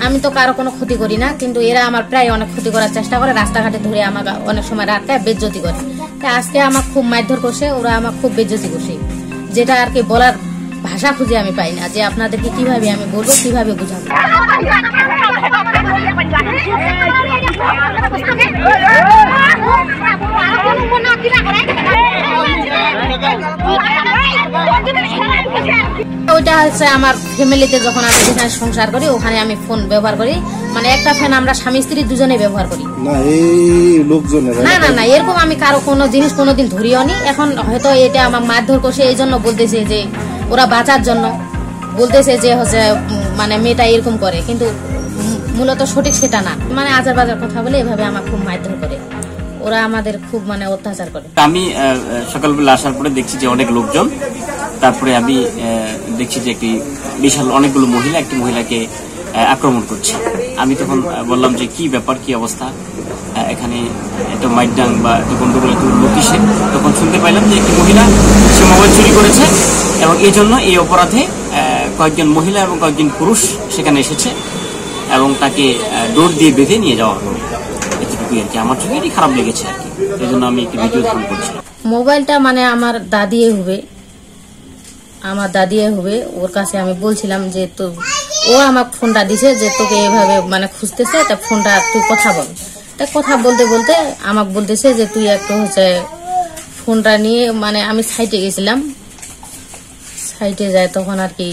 আমি তো কারো কোনো ক্ষতি করি না, কিন্তু এরা আমার প্রায় অনেক ক্ষতি করার চেষ্টা করে, রাস্তাঘাটে ধরে আমাকে অনেক সময় রাতটা বেজ্জতি করে। আজকে আমার খুব মারধর করছে, ওরা আমার খুব বেজ্জতি করছে, যেটা আর কি বলার ভাষা খুঁজে আমি পাই না, যে আপনাদেরকে কিভাবে আমি বলবো, কিভাবে বুঝাবো। ওইটা হচ্ছে আমার ফ্যামিলিতে যখন আমি যেখানে সংসার করি ওখানে আমি ফোন ব্যবহার করি, মানে একটা ফ্যান আমরা স্বামী স্ত্রী দুজনে ব্যবহার করি। না না না, এরকম আমি কারো কোনো জিনিস কোনোদিন ধরিও নি। এখন হয়তো এটা আমার মারধর করছে এই জন্য বলতেছে যে ওরা বাঁচার জন্য বলতেছে যে হচ্ছে মানে মেয়েটা এরকম করে, কিন্তু মূলত সঠিক সেটা না। মানে আজার বাজার কথা বলে এভাবে আমার খুব মারধর করে, ওরা আমাদের খুব মানে অত্যাচার করে। আমি সকালবেলা আসার পরে দেখছি যে অনেক লোকজন, তারপরে আমি দেখছি যে একটি বিশাল অনেকগুলো মহিলা একটি মহিলাকে আক্রমণ করছে। আমি তখন বললাম যে কি ব্যাপার, কি অবস্থা, এখানে একটা মাইডাং বা একটা গন্ডগোল একটু লতিসে। তখন শুনতে পাইলাম যে একটি মহিলা সে মোবাইল চুরি করেছে এবং এই জন্য এই অপরাধে কয়েকজন মহিলা এবং কয়েকজন পুরুষ সেখানে এসেছে এবং তাকে ডোর দিয়ে বেঁধে নিয়ে যাওয়া হলো। এতটুকুই আর কি, আমার চোখে এটি খারাপ লেগেছে আর কি, এই জন্য আমি একটি ভিডিও ধারণ করছি। মোবাইলটা মানে আমার দাদিয়ে হবে, ওর কাছে আমি বলছিলাম যে তো ও আমার ফোনটা দিছে যে তোকে এভাবে মানে খুঁজতেছে, তা ফোনটা তুই কথা বল। তা কথা বলতে বলতে আমাকে বলতেছে যে তুই একটু হচ্ছে ফোনটা নিয়ে, মানে আমি সাইটে গেছিলাম, সাইটে যাই তখন আর কি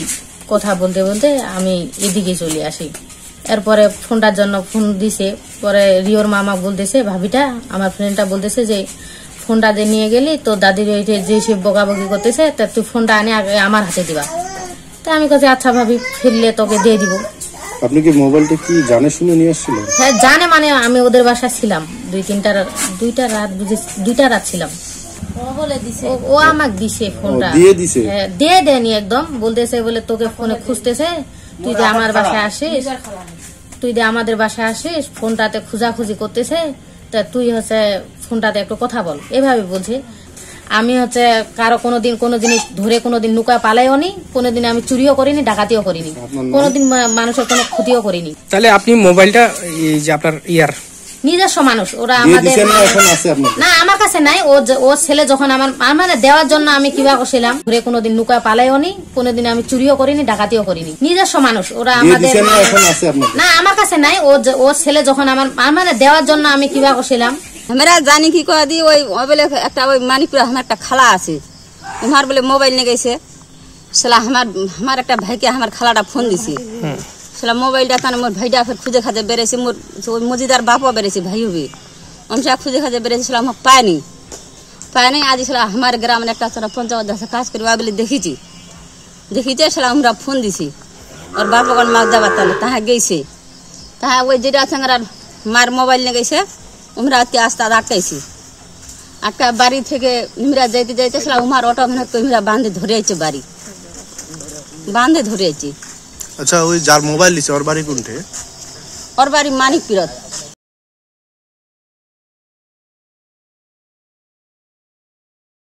কথা বলতে বলতে আমি এদিকে চলে আসি। এরপরে ফোনটার জন্য ফোন দিছে, পরে রিওর মামা বলতেছে, ভাবিটা আমার ফ্রেন্ডটা বলতেছে যে ফোনটা দিয়ে নিয়ে গেলি তো দাদির যে সে বকাবকি করতেছে, তা তুই ফোনটা আনে আগে আমার হাতে দিবা। তা আমি কাছে আচ্ছা ভাবি, ফিরলে তোকে দিয়ে দিব। আপনি কি মোবাইলটা কি জানে শুনে নিয়ে আসছিলেন? হ্যাঁ জানে, মানে আমি ওদের বাসায় ছিলাম দুইটা রাত ছিলাম। ও আমাকে দিছে ফোনটা, দিয়ে দেয়নি একদম, বলতেছে বলে তোকে ফোনে খুঁজতেছে, তুই যে আমার বাসায় আসিস, তুই যে আমাদের বাসায় আসিস, ফোনটাতে খুঁজাখুঁজি করতেছে, তা তুই হচ্ছে ফোনটাতে একটু কথা বল, এভাবে বলছে। আমি হচ্ছে কারো কোনোদিন কোনো জিনিস ধরে কোনোদিন নুকা পালাইও নি, কোনোদিন আমি চুরিও করিনি, ডাকাতিও করিনি, কোনোদিন মানুষের কোনো ক্ষতিও করিনি। তাহলে আপনি মোবাইলটা এই যে আপনার নিজস্ব মানুষ, ওরা আমাদের না, আমার কাছে নাই। ও ছেলে যখন আমার মানে দেওয়ার জন্য আমি কিবা করছিলাম, ঘুরে কোনোদিন নুকা পালাইও নি, কোনোদিন আমি চুরিও করিনি, ডাকাতিও করিনি। নিজস্ব মানুষ, ওরা আমাদের না, আমার কাছে নাই। ও ছেলে যখন আমার মানে দেওয়ার জন্য আমি কিবা করছিলাম। আমরা জানি কি করে দি, ওই বলে একটা ওই মানিকপুরে আমার একটা খালা আছে, আমার বলে মোবাইল নিয়ে গেছে, সেটা আমার একটা ভাইকে আমার খালাটা ফোন দিছে, সেটা মোবাইলটা কেন মোর ভাইটা ফের খুঁজে খাজে বেড়েছে, মোর ওই মজিদার বাপও বেড়েছে, ভাই হবে আমি সে খুঁজে খাজে বেড়েছে, সেটা আমার পায়নি। আজ সেটা আমার গ্রামের একটা পঞ্চায়েত কাজ করি বলে দেখেছে, সেটা আমরা ফোন দিছি, ওর বাপা মাছ যাবার তাহলে তাহা গেছে, তাহা ওই যেটা আছে মার মোবাইল নিয়ে গেছে, আমরা আস্তে আটকাইছি, বাড়ি থেকে নিমরা যাইতে যাইতে সেটা উমার অটো মেহনত বান্ধে ধরেছে, বান্ধে ধরেছি। আচ্ছা, ওই যার মোবাইল দিছে ওর বাড়ি কোনটে? ওর বাড়ি মানিকপুর।